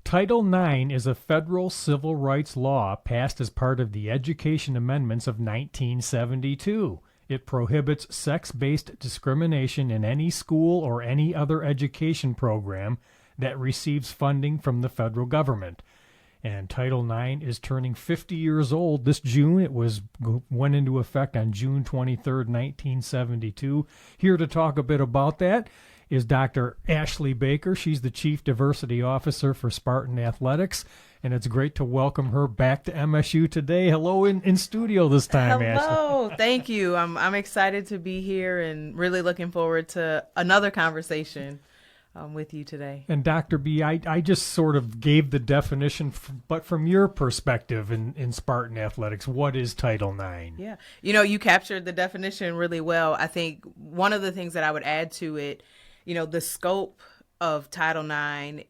Title IX is a federal civil rights law passed as part of the Education Amendments of 1972. It prohibits sex-based discrimination in any school or any other education program that receives funding from the federal government. And Title IX is turning 50 years old this June. It went into effect on June 23rd, 1972. Here to talk a bit about that is Dr. Ashley Baker. She's the Chief Diversity Officer for Spartan Athletics, and it's great to welcome her back to MSU Today. Hello in studio this time, Ashley. Hello, thank you. I'm excited to be here and really looking forward to another conversation with you today. And Dr. B, I just sort of gave the definition, but from your perspective in Spartan Athletics, what is Title IX? Yeah, you captured the definition really well. I think one of the things that I would add to it, the scope of Title IX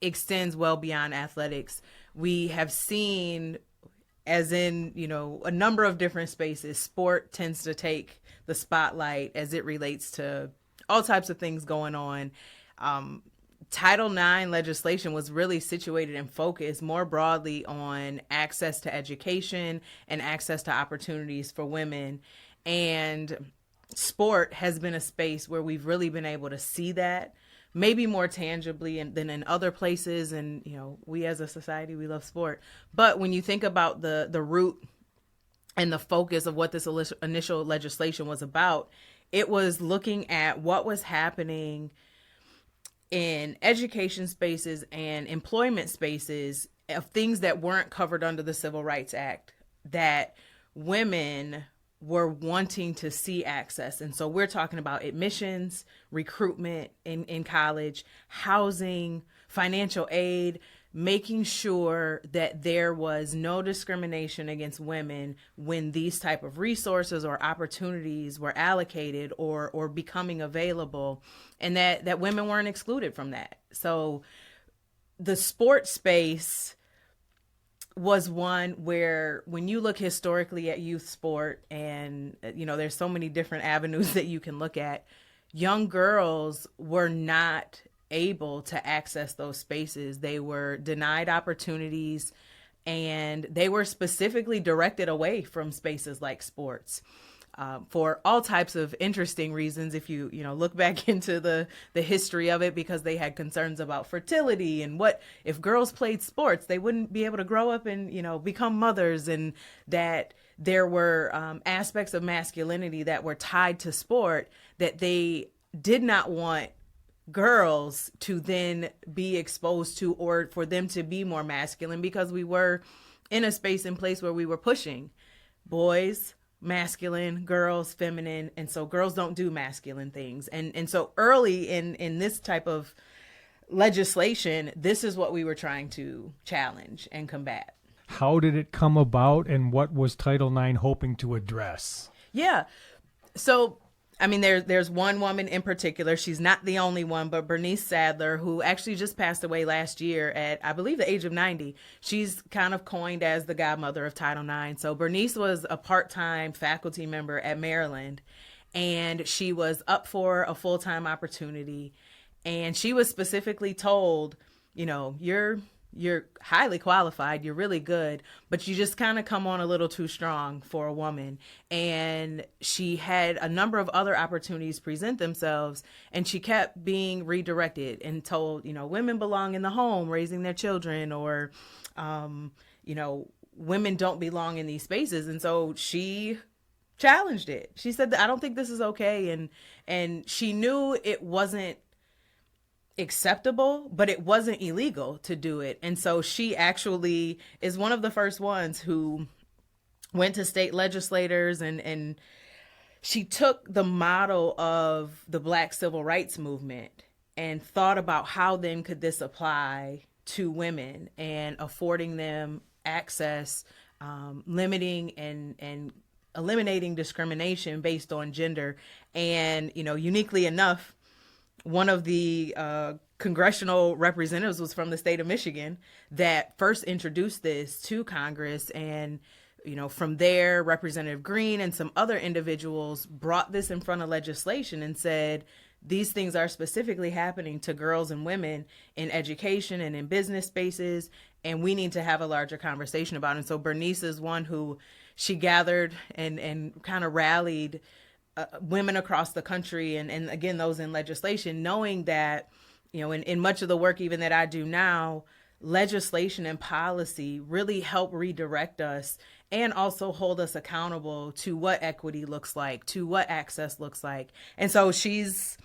extends well beyond athletics. We have seen, as in, a number of different spaces, sport tends to take the spotlight as it relates to all types of things going on. Title IX legislation was really situated and focused more broadly on access to education and access to opportunities for women. And sport has been a space where we've really been able to see that maybe more tangibly than in other places. And, we as a society, we love sport. But when you think about the root and the focus of what this initial legislation was about, it was looking at what was happening in education spaces and employment spaces of things that weren't covered under the Civil Rights Act that women were wanting to see access. And so we're talking about admissions, recruitment in college, housing, financial aid, making sure that there was no discrimination against women when these type of resources or opportunities were allocated or becoming available, and that women weren't excluded from that. So the sports space was one where when you look historically at youth sport, and there's so many different avenues that you can look at, young girls were not able to access those spaces. They were denied opportunities, and they were specifically directed away from spaces like sports for all types of interesting reasons. If you look back into the history of it, because they had concerns about fertility and what if girls played sports, they wouldn't be able to grow up and become mothers, and that there were aspects of masculinity that were tied to sport that they did not want girls to then be exposed to, or for them to be more masculine, because we were in a space and place where we were pushing boys masculine, girls feminine, and so girls don't do masculine things. And so early in this type of legislation, this is what we were trying to challenge and combat. How did it come about, and what was Title IX hoping to address? Yeah. So there's one woman in particular. She's not the only one, but Bernice Sadler, who actually just passed away last year at, I believe, the age of 90. She's kind of coined as the godmother of Title IX. So Bernice was a part-time faculty member at Maryland, and she was up for a full-time opportunity. And she was specifically told, you're highly qualified, you're really good, but you just kind of come on a little too strong for a woman. And she had a number of other opportunities present themselves, and she kept being redirected and told, women belong in the home raising their children, or, women don't belong in these spaces. And so she challenged it. She said, I don't think this is okay. And she knew it wasn't acceptable, but it wasn't illegal to do it. And so she actually is one of the first ones who went to state legislators, and she took the model of the Black Civil Rights Movement and thought about how then could this apply to women and affording them access, limiting and eliminating discrimination based on gender. And, uniquely enough, one of the congressional representatives was from the state of Michigan that first introduced this to Congress. And, from there, Representative Green and some other individuals brought this in front of legislation and said, these things are specifically happening to girls and women in education and in business spaces, and we need to have a larger conversation about it. And so Bernice is one who she gathered and kind of rallied women across the country and again, those in legislation, knowing that, in much of the work even that I do now, legislation and policy really help redirect us and also hold us accountable to what equity looks like, to what access looks like. And so she's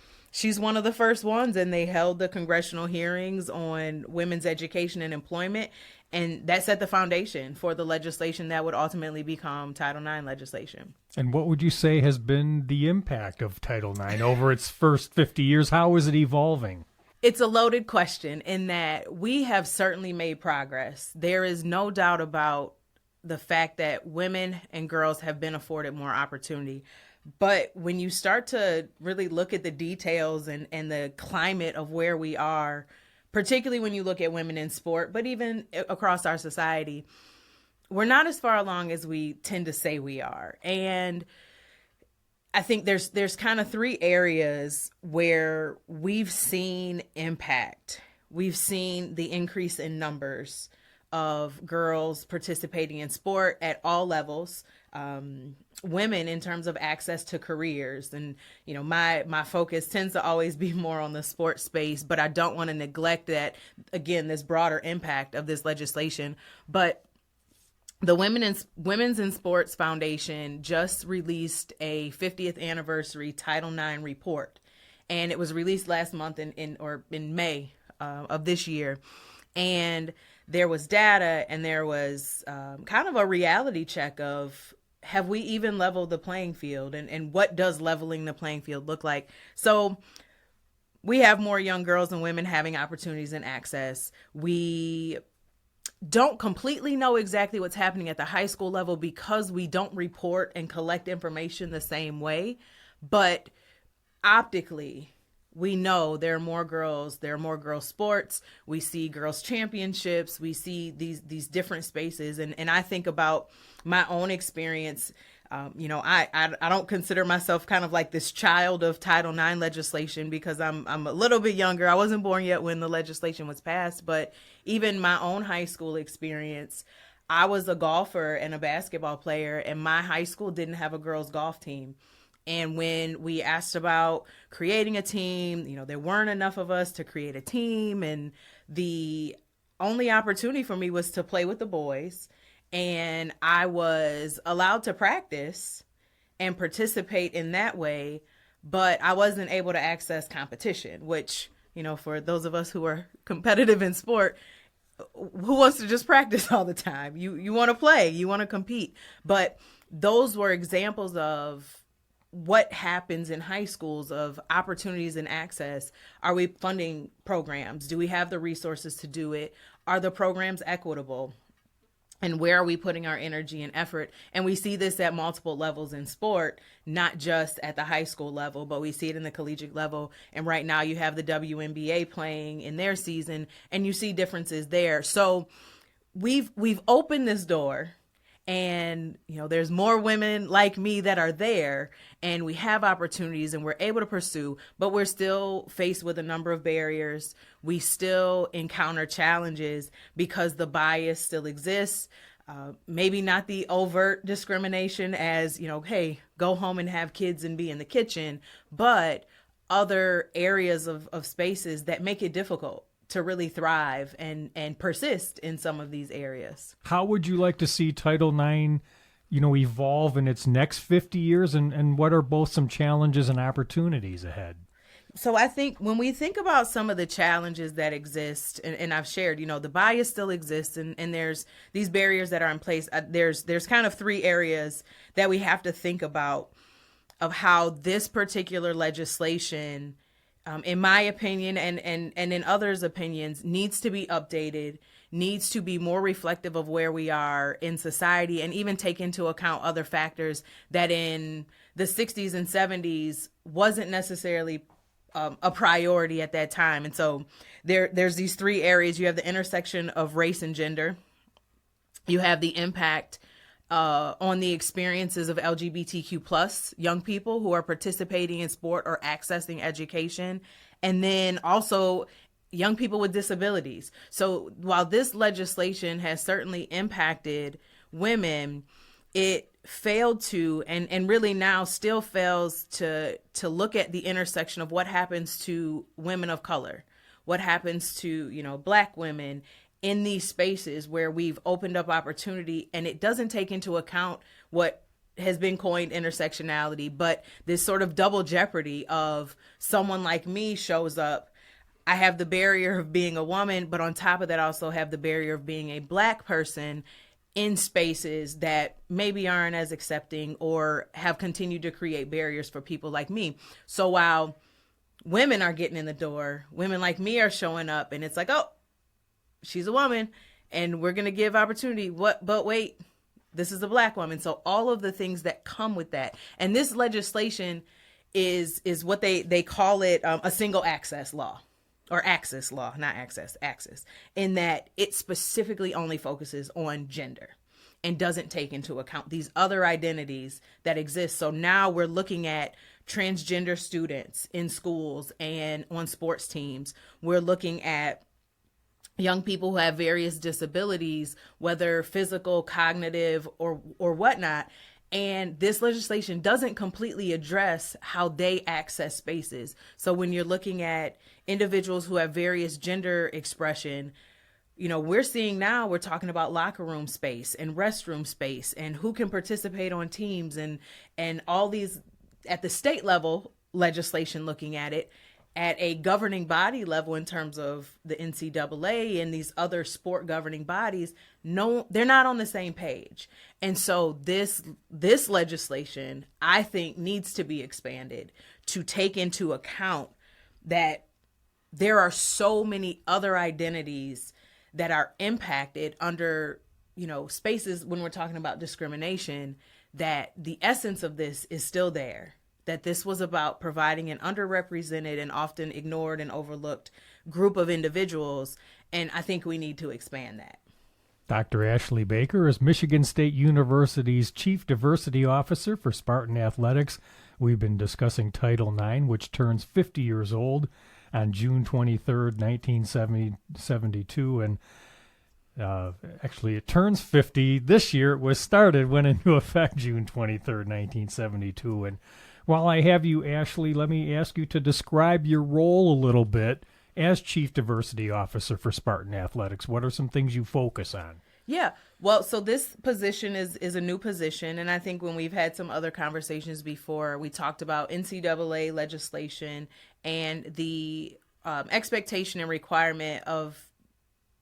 one of the first ones, and they held the congressional hearings on women's education and employment. And that set the foundation for the legislation that would ultimately become Title IX legislation. And what would you say has been the impact of Title IX over its first 50 years? How is it evolving? It's a loaded question in that we have certainly made progress. There is no doubt about the fact that women and girls have been afforded more opportunity. But when you start to really look at the details and the climate of where we are, particularly when you look at women in sport, but even across our society, we're not as far along as we tend to say we are. And I think there's kind of three areas where we've seen impact. We've seen the increase in numbers of girls participating in sport at all levels, women in terms of access to careers. And, my focus tends to always be more on the sports space, but I don't want to neglect that, again, this broader impact of this legislation. But the Women's in Sports Foundation just released a 50th anniversary Title IX report, and it was released last month in May of this year. And there was data, and there was kind of a reality check of, have we even leveled the playing field, and what does leveling the playing field look like? So we have more young girls and women having opportunities and access. We don't completely know exactly what's happening at the high school level because we don't report and collect information the same way. But optically, we know there are more girls sports. We see girls championships. We see these different spaces. And I think about my own experience. I don't consider myself kind of like this child of Title IX legislation because I'm a little bit younger. I wasn't born yet when the legislation was passed, but even my own high school experience, I was a golfer and a basketball player, and my high school didn't have a girls golf team. And when we asked about creating a team, there weren't enough of us to create a team. And the only opportunity for me was to play with the boys. And I was allowed to practice and participate in that way, but I wasn't able to access competition, which, for those of us who are competitive in sport, who wants to just practice all the time? You want to play, you want to compete. But those were examples of what happens in high schools of opportunities and access. Are we funding programs? Do we have the resources to do it? Are the programs equitable? And where are we putting our energy and effort? And we see this at multiple levels in sport, not just at the high school level, but we see it in the collegiate level. And right now you have the WNBA playing in their season, and you see differences there. So we've opened this door, and there's more women like me that are there, and we have opportunities and we're able to pursue, but we're still faced with a number of barriers. We still encounter challenges because the bias still exists. Maybe not the overt discrimination as, hey, go home and have kids and be in the kitchen, but other areas of spaces that make it difficult to really thrive and persist in some of these areas. How would you like to see Title IX, evolve in its next 50 years, and what are both some challenges and opportunities ahead? So I think when we think about some of the challenges that exist, and I've shared, the bias still exists, and there's these barriers that are in place. There's kind of three areas that we have to think about of how this particular legislation, in my opinion, and in others' opinions, needs to be updated, needs to be more reflective of where we are in society, and even take into account other factors that in the 60s and 70s wasn't necessarily a priority at that time. And so there's these three areas. You have the intersection of race and gender. You have the impact on the experiences of LGBTQ plus young people who are participating in sport or accessing education, and then also young people with disabilities. So while this legislation has certainly impacted women, it failed to, and really now still fails to look at the intersection of what happens to women of color, what happens to, Black women in these spaces where we've opened up opportunity, and it doesn't take into account what has been coined intersectionality, but this sort of double jeopardy of someone like me shows up. I have the barrier of being a woman, but on top of that, I also have the barrier of being a Black person in spaces that maybe aren't as accepting or have continued to create barriers for people like me. So while women are getting in the door, women like me are showing up, and it's like, oh, she's a woman and we're going to give opportunity. But wait, this is a Black woman. So all of the things that come with that. And this legislation is what they call it, a single access law, or access law, not access, access, in that it specifically only focuses on gender and doesn't take into account these other identities that exist. So now we're looking at transgender students in schools and on sports teams. We're looking at young people who have various disabilities, whether physical, cognitive, or whatnot. And this legislation doesn't completely address how they access spaces. So when you're looking at individuals who have various gender expression, we're seeing now, we're talking about locker room space and restroom space and who can participate on teams and all these at the state level legislation looking at it. At a governing body level in terms of the NCAA and these other sport governing bodies, no, they're not on the same page. And so this legislation, I think, needs to be expanded to take into account that there are so many other identities that are impacted under, spaces when we're talking about discrimination, that the essence of this is still there. That this was about providing an underrepresented and often ignored and overlooked group of individuals. And I think we need to expand that. Dr. Ashley Baker is Michigan State University's Chief Diversity Officer for Spartan Athletics. We've been discussing Title IX, which turns 50 years old on June 23rd, 1972. And actually, it turns 50 this year. It was started, went into effect June 23rd, 1972. And while I have you, Ashley, let me ask you to describe your role a little bit as Chief Diversity Officer for Spartan Athletics. What are some things you focus on? Yeah, well, so this position is a new position. And I think when we've had some other conversations before, we talked about NCAA legislation and the expectation and requirement of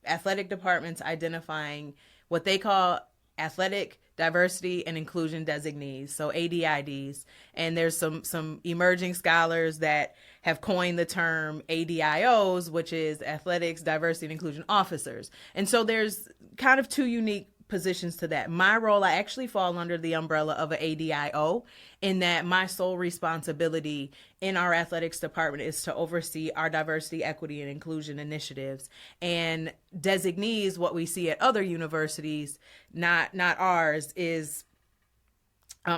athletic departments identifying what they call athletic diversity and inclusion designees, so ADIDs. And there's some emerging scholars that have coined the term ADIOs, which is athletics, diversity, and inclusion officers. And so there's kind of two unique positions to that. My role, I actually fall under the umbrella of an ADIO, in that my sole responsibility in our athletics department is to oversee our diversity, equity, and inclusion initiatives. And designees, what we see at other universities, not ours, is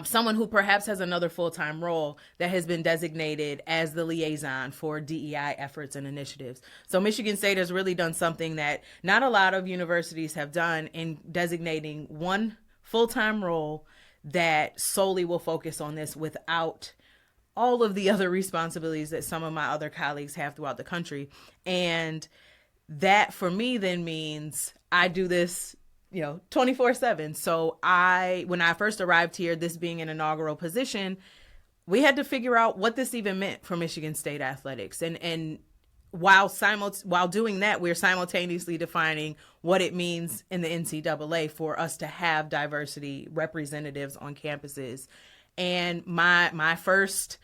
someone who perhaps has another full-time role that has been designated as the liaison for DEI efforts and initiatives. So Michigan State has really done something that not a lot of universities have done in designating one full-time role that solely will focus on this without all of the other responsibilities that some of my other colleagues have throughout the country. And that for me then means I do this 24/7. So when I first arrived here, this being an inaugural position, we had to figure out what this even meant for Michigan State athletics. And while doing that, we're simultaneously defining what it means in the NCAA for us to have diversity representatives on campuses. And my first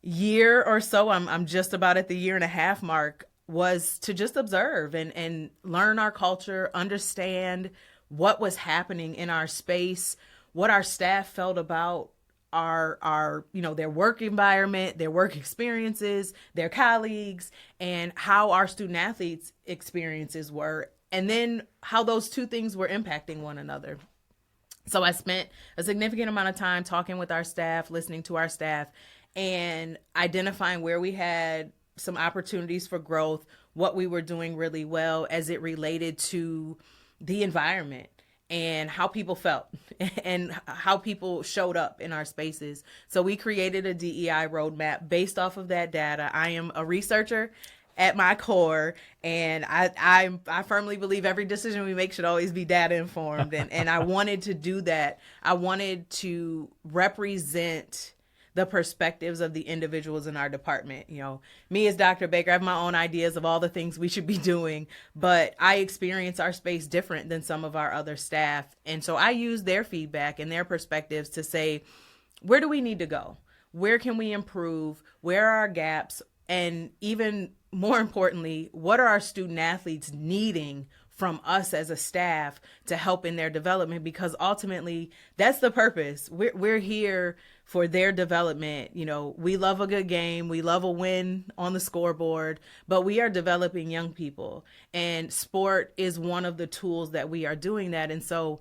year or so, I'm just about at the 1.5 year mark, was to just observe and learn our culture, understand what was happening in our space, what our staff felt about our their work environment, their work experiences, their colleagues, and how our student athletes' experiences were, and then how those two things were impacting one another. So I spent a significant amount of time talking with our staff, listening to our staff, and identifying where we had some opportunities for growth, what we were doing really well as it related to the environment and how people felt and how people showed up in our spaces. So we created a DEI roadmap based off of that data. I am a researcher at my core, and I firmly believe every decision we make should always be data informed. And I wanted to do that. I wanted to represent the perspectives of the individuals in our department. You know, me as Dr. Baker, I have my own ideas of all the things we should be doing, but I experience our space different than some of our other staff. And so I use their feedback and their perspectives to say, where do we need to go? Where can we improve? Where are our gaps? And even more importantly, what are our student athletes needing from us as a staff to help in their development? Because ultimately, that's the purpose. We're here for their development. You know, we love a good game. We love a win on the scoreboard, but we are developing young people. And sport is one of the tools that we are doing that. And so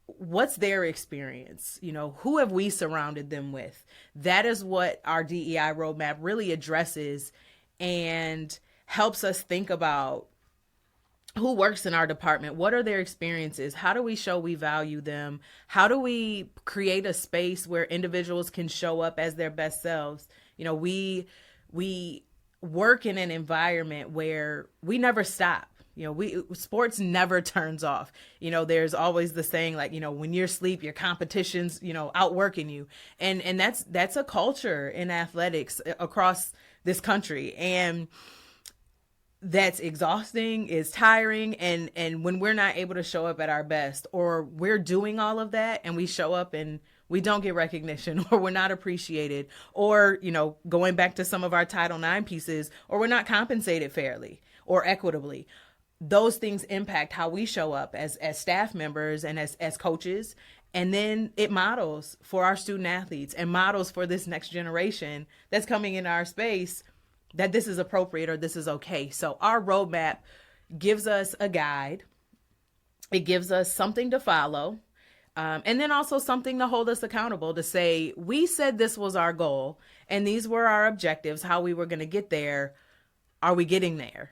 what's their experience? You know, who have we surrounded them with? That is what our DEI roadmap really addresses and helps us think about who works in our department. What are their experiences? How do we show we value them? How do we create a space where individuals can show up as their best selves? You know, we work in an environment where we never stop. You know, sports never turns off. You know, there's always the saying, like, you know, when you're asleep, your competition's, you know, outworking you. And that's a culture in athletics across this country. And that's exhausting, is tiring. And when we're not able to show up at our best, or we're doing all of that and we show up and we don't get recognition, or we're not appreciated, or, you know, going back to some of our Title IX pieces, or we're not compensated fairly or equitably, those things impact how we show up as staff members and as coaches. And then it models for our student athletes and models for this next generation that's coming in our space that this is appropriate or this is okay. So our roadmap gives us a guide. It gives us something to follow. And then also something to hold us accountable, to say, we said this was our goal and these were our objectives, how we were going to get there. Are we getting there?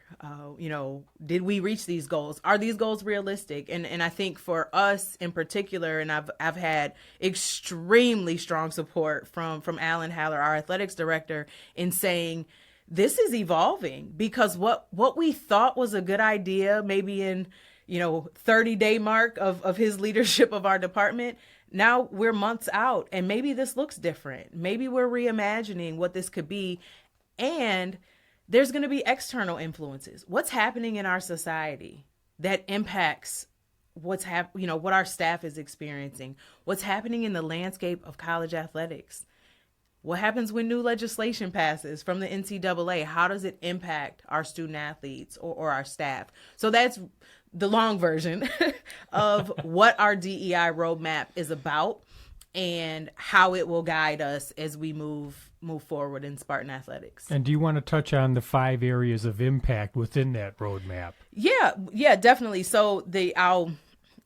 You know, did we reach these goals? Are these goals realistic? And I think for us in particular, and I've had extremely strong support from Alan Haller, our athletics director, in saying this is evolving, because what we thought was a good idea, maybe in, you know, 30-day mark of his leadership of our department, now we're months out and maybe this looks different. Maybe we're reimagining what this could be. And there's going to be external influences. What's happening in our society that impacts what our staff is experiencing? What's happening in the landscape of college athletics? What happens when new legislation passes from the NCAA? How does it impact our student athletes or our staff? So that's the long version of what our DEI roadmap is about and how it will guide us as we move forward in Spartan Athletics. And do you want to touch on the 5 areas of impact within that roadmap? Yeah, definitely. So I'll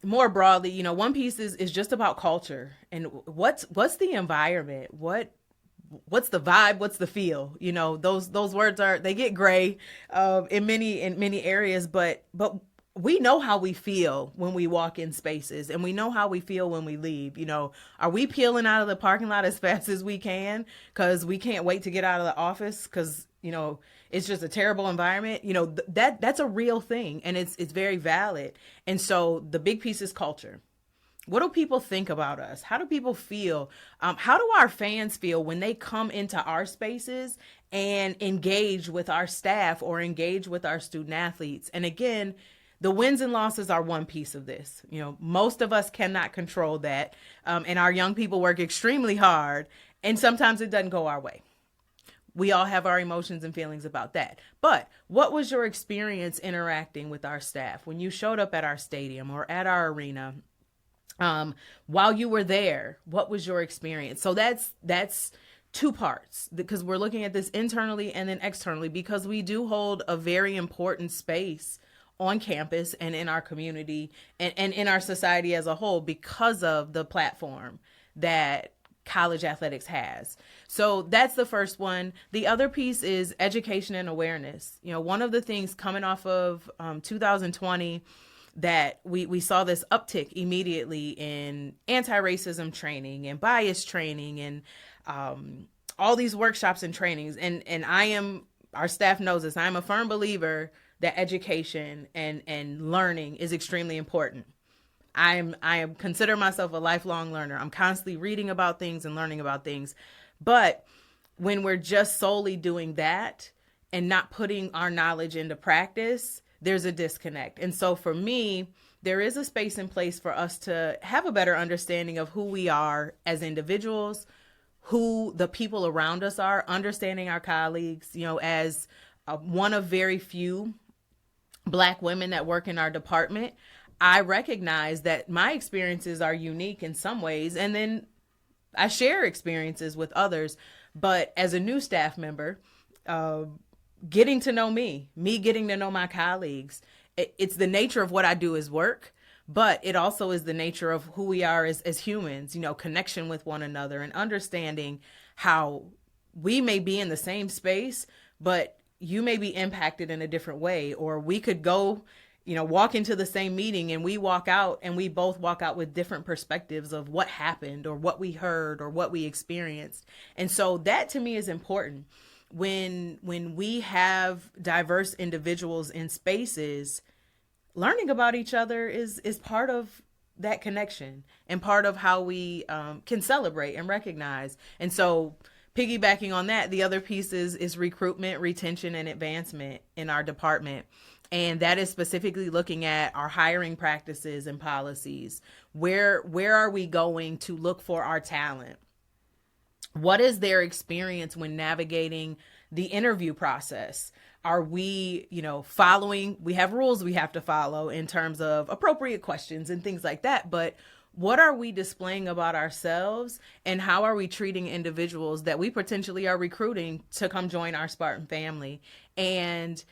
more broadly, you know, one piece is just about culture and what's the environment, what's the vibe, what's the feel. You know, those words they get gray in many areas, but we know how we feel when we walk in spaces, and we know how we feel when we leave. You know, are we peeling out of the parking lot as fast as we can because we can't wait to get out of the office because, you know, it's just a terrible environment? You know, that's a real thing, and it's very valid. And so the big piece is culture. What do people think about us? How do people feel? How do our fans feel when they come into our spaces and engage with our staff or engage with our student athletes? And again, the wins and losses are one piece of this. You know, most of us cannot control that. And our young people work extremely hard, and sometimes it doesn't go our way. We all have our emotions and feelings about that. But what was your experience interacting with our staff when you showed up at our stadium or at our arena? While you were there, what was your experience? So that's 2 parts, because we're looking at this internally and then externally, because we do hold a very important space on campus and in our community and in our society as a whole because of the platform that college athletics has. So that's the first one. The other piece is education and awareness. One of the things coming off of 2020 that we saw this uptick immediately in anti-racism training and bias training and all these workshops and trainings. And our staff knows this, I'm a firm believer that education and learning is extremely important. I consider myself a lifelong learner. I'm constantly reading about things and learning about things. But when we're just solely doing that and not putting our knowledge into practice, there's a disconnect. And so for me, there is a space in place for us to have a better understanding of who we are as individuals, who the people around us are, understanding our colleagues, as one of very few Black women that work in our department. I recognize that my experiences are unique in some ways, and then I share experiences with others. But as a new staff member, getting to know me getting to know my colleagues, it's the nature of what I do as work, but it also is the nature of who we are as humans, connection with one another and understanding how we may be in the same space, but you may be impacted in a different way, or we could go walk into the same meeting and we walk out and we both walk out with different perspectives of what happened or what we heard or what we experienced. And so that to me is important. When we have diverse individuals in spaces, learning about each other is part of that connection and part of how we can celebrate and recognize. And so piggybacking on that, the other piece is recruitment, retention, and advancement in our department. And that is specifically looking at our hiring practices and policies. Where are we going to look for our talent? What is their experience when navigating the interview process? Are we, following? We have rules we have to follow in terms of appropriate questions and things like that. But what are we displaying about ourselves, and how are we treating individuals that we potentially are recruiting to come join our Spartan family? And,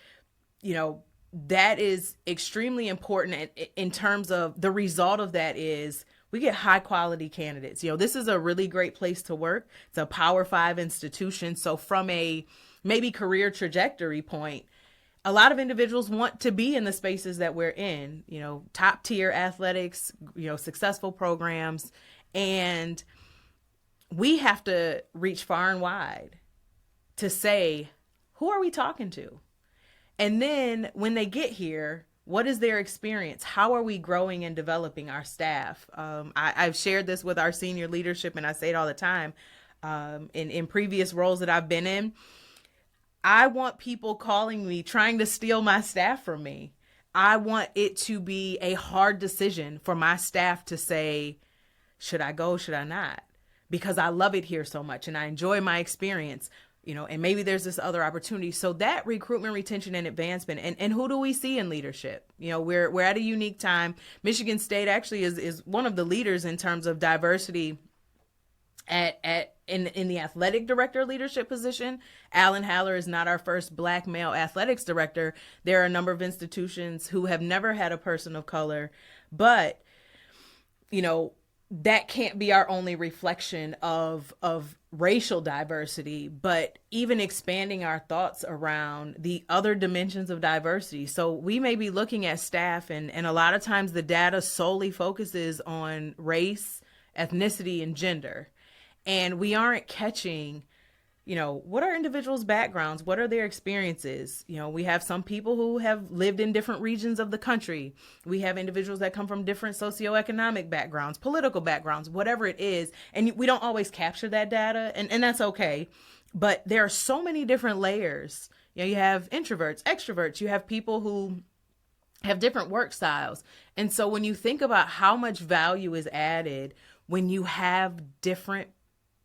that is extremely important in terms of the result of that is we get high quality candidates. This is a really great place to work. It's a Power 5 institution. So from a maybe career trajectory point, a lot of individuals want to be in the spaces that we're in, top tier athletics, successful programs. And we have to reach far and wide to say, who are we talking to? And then when they get here, what is their experience? How are we growing and developing our staff? I've shared this with our senior leadership, and I say it all the time. In previous roles that I've been in, I want people calling me, trying to steal my staff from me. I want it to be a hard decision for my staff to say, should I go, should I not? Because I love it here so much and I enjoy my experience. And maybe there's this other opportunity. So that recruitment, retention, and advancement, and who do we see in leadership? We're at a unique time. Michigan State actually is one of the leaders in terms of diversity in the athletic director leadership position. Alan Haller is not our first Black male athletics director. There are a number of institutions who have never had a person of color, but that can't be our only reflection of racial diversity, but even expanding our thoughts around the other dimensions of diversity. So we may be looking at staff and a lot of times the data solely focuses on race, ethnicity, and gender. And we aren't catching, what are individuals' backgrounds? What are their experiences? We have some people who have lived in different regions of the country. We have individuals that come from different socioeconomic backgrounds, political backgrounds, whatever it is. And we don't always capture that data, and that's okay. But there are so many different layers. You have introverts, extroverts, you have people who have different work styles. And so when you think about how much value is added when you have different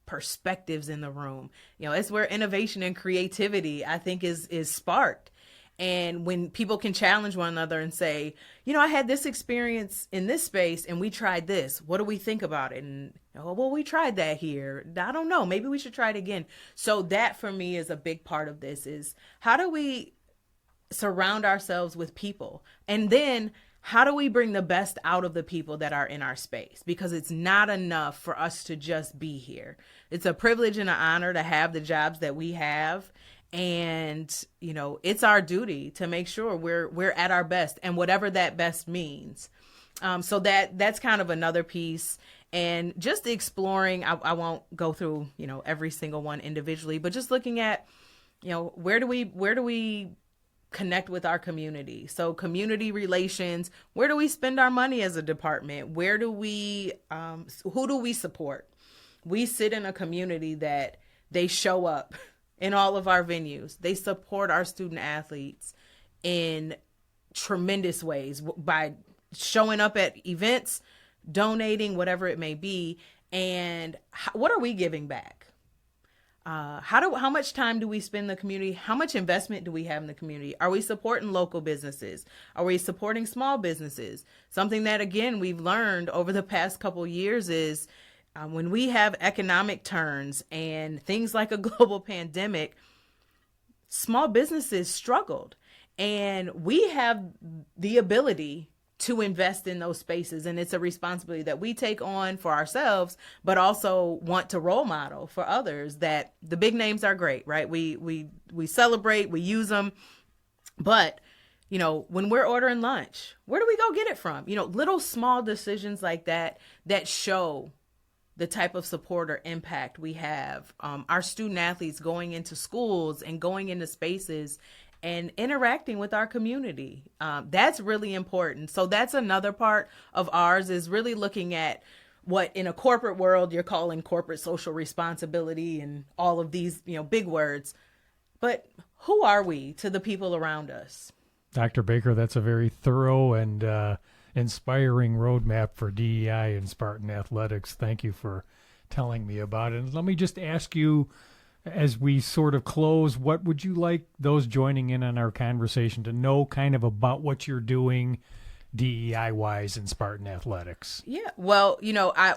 perspectives in the room, it's where innovation and creativity, I think, is sparked. And when people can challenge one another and say, I had this experience in this space and we tried this. What do we think about it? And, well, we tried that here. I don't know. Maybe we should try it again. So that for me is a big part of this is how do we surround ourselves with people. And then how do we bring the best out of the people that are in our space? Because it's not enough for us to just be here. It's a privilege and an honor to have the jobs that we have. And, it's our duty to make sure we're at our best, and whatever that best means. So that's kind of another piece. And just exploring, I won't go through, every single one individually, but just looking at, where do we connect with our community? So community relations, where do we spend our money as a department? Where do we, who do we support? We sit in a community that they show up in all of our venues. They support our student athletes in tremendous ways by showing up at events, donating, whatever it may be. And what are we giving back? How much time do we spend in the community? How much investment do we have in the community? Are we supporting local businesses? Are we supporting small businesses? Something that, again, we've learned over the past couple of years is when we have economic turns and things like a global pandemic, small businesses struggled. And we have the ability to invest in those spaces. And it's a responsibility that we take on for ourselves, but also want to role model for others that the big names are great, right? We celebrate, we use them. But, when we're ordering lunch, where do we go get it from? Little small decisions like that show the type of support or impact we have. Our student athletes going into schools and going into spaces and interacting with our community. That's really important. So that's another part of ours, is really looking at what in a corporate world you're calling corporate social responsibility and all of these, big words. But who are we to the people around us? Dr. Baker, that's a very thorough and inspiring roadmap for DEI and Spartan Athletics. Thank you for telling me about it. And let me just ask you, as we sort of close, what would you like those joining in on our conversation to know kind of about what you're doing DEI-wise in Spartan Athletics? Yeah, well,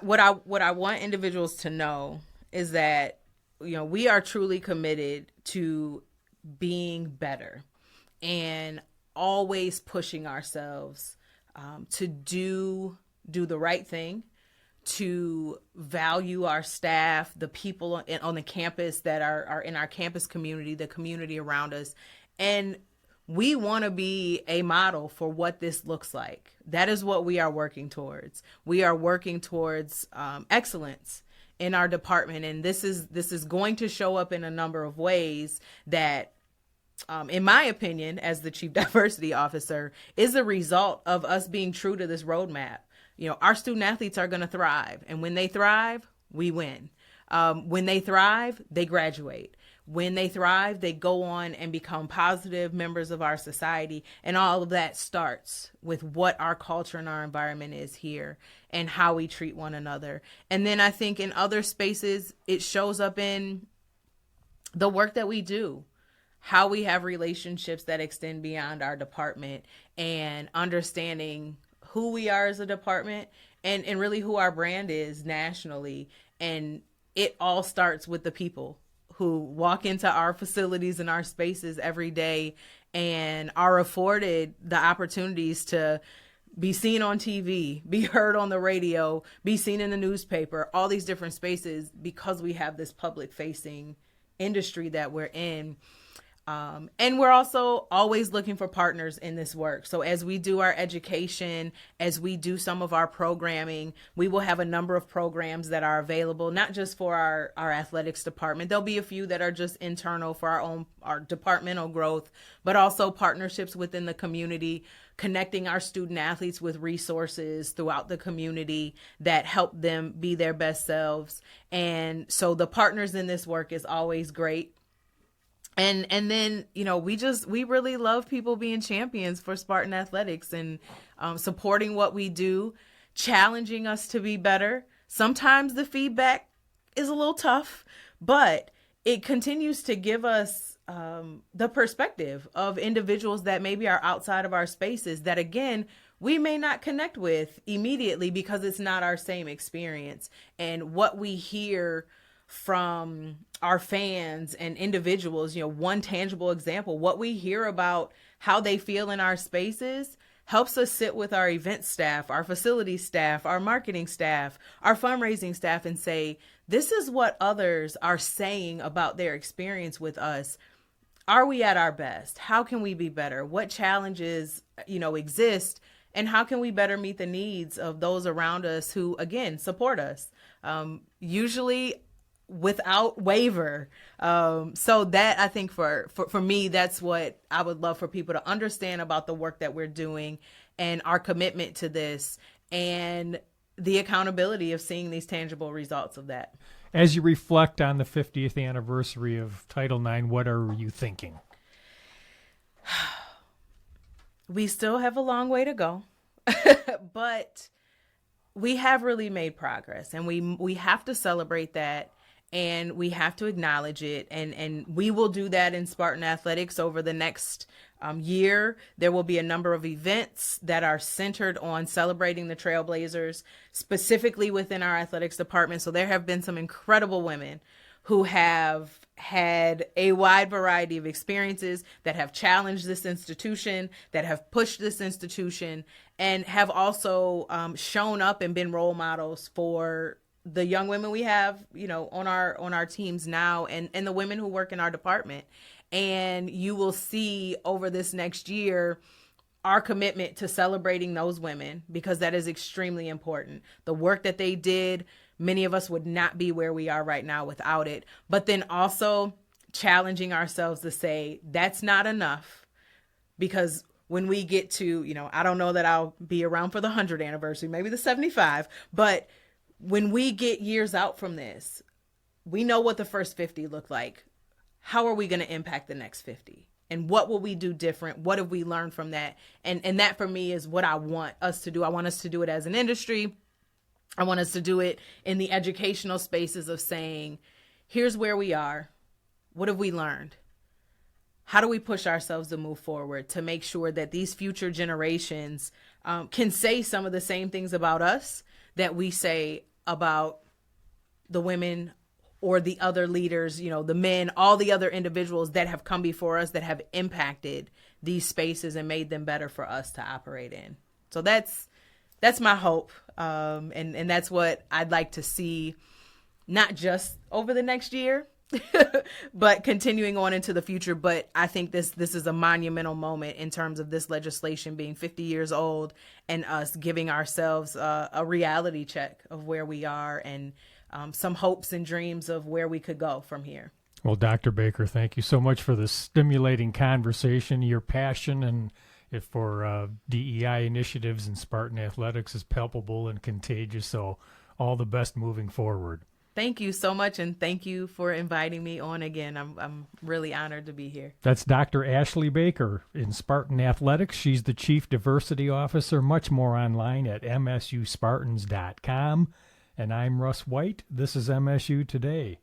what I want individuals to know is that, we are truly committed to being better and always pushing ourselves to do the right thing, to value our staff, the people on the campus that are in our campus community, the community around us. And we want to be a model for what this looks like. That is what we are working towards. We are working towards excellence in our department. And this is going to show up in a number of ways that, in my opinion, as the Chief Diversity Officer, is a result of us being true to this roadmap. Our student athletes are going to thrive. And when they thrive, we win. When they thrive, they graduate. When they thrive, they go on and become positive members of our society. And all of that starts with what our culture and our environment is here and how we treat one another. And then I think in other spaces, it shows up in the work that we do, how we have relationships that extend beyond our department, and understanding who we are as a department and really who our brand is nationally. And it all starts with the people who walk into our facilities and our spaces every day and are afforded the opportunities to be seen on TV, be heard on the radio, be seen in the newspaper, all these different spaces, because we have this public facing industry that we're in. And we're also always looking for partners in this work. So as we do our education, as we do some of our programming, we will have a number of programs that are available, not just for our athletics department. There'll be a few that are just internal for our departmental growth, but also partnerships within the community, connecting our student athletes with resources throughout the community that help them be their best selves. And so the partners in this work is always great. And then, we really love people being champions for Spartan Athletics and supporting what we do, challenging us to be better. Sometimes the feedback is a little tough, but it continues to give us the perspective of individuals that maybe are outside of our spaces that, again, we may not connect with immediately because it's not our same experience. And what we hear from our fans and individuals, one tangible example, what we hear about how they feel in our spaces helps us sit with our event staff, our facility staff, our marketing staff, our fundraising staff, and say, this is what others are saying about their experience with us. Are we at our best? How can we be better? What challenges, exist? And how can we better meet the needs of those around us who, again, support us? Usually without waiver. So that, I think for me, that's what I would love for people to understand about the work that we're doing and our commitment to this and the accountability of seeing these tangible results of that. As you reflect on the 50th anniversary of Title IX, what are you thinking? We still have a long way to go, but we have really made progress, and we have to celebrate that, and we have to acknowledge it, and we will do that in Spartan Athletics over the next year. There will be a number of events that are centered on celebrating the Trailblazers, specifically within our athletics department. So there have been some incredible women who have had a wide variety of experiences, that have challenged this institution, that have pushed this institution, and have also shown up and been role models for the young women we have, on our teams now, and the women who work in our department. And you will see over this next year our commitment to celebrating those women, because that is extremely important. The work that they did, many of us would not be where we are right now without it. But then also challenging ourselves to say that's not enough, because when we get to, I don't know that I'll be around for the 100th anniversary, maybe the 75, but when we get years out from this, we know what the first 50 looked like. How are we going to impact the next 50? And what will we do different? What have we learned from that? And that for me is what I want us to do. I want us to do it as an industry. I want us to do it in the educational spaces of saying, here's where we are. What have we learned? How do we push ourselves to move forward to make sure that these future generations can say some of the same things about us that we say about the women or the other leaders, the men, all the other individuals that have come before us that have impacted these spaces and made them better for us to operate in. So that's my hope. And that's what I'd like to see, not just over the next year, but continuing on into the future. But I think this is a monumental moment in terms of this legislation being 50 years old and us giving ourselves a reality check of where we are and some hopes and dreams of where we could go from here. Well, Dr. Baker, thank you so much for the stimulating conversation. Your passion and for DEI initiatives in Spartan Athletics is palpable and contagious, so all the best moving forward. Thank you so much, and thank you for inviting me on again. I'm really honored to be here. That's Dr. Ashley Baker in Spartan Athletics. She's the Chief Diversity Officer. Much more online at msuspartans.com. And I'm Russ White. This is MSU Today.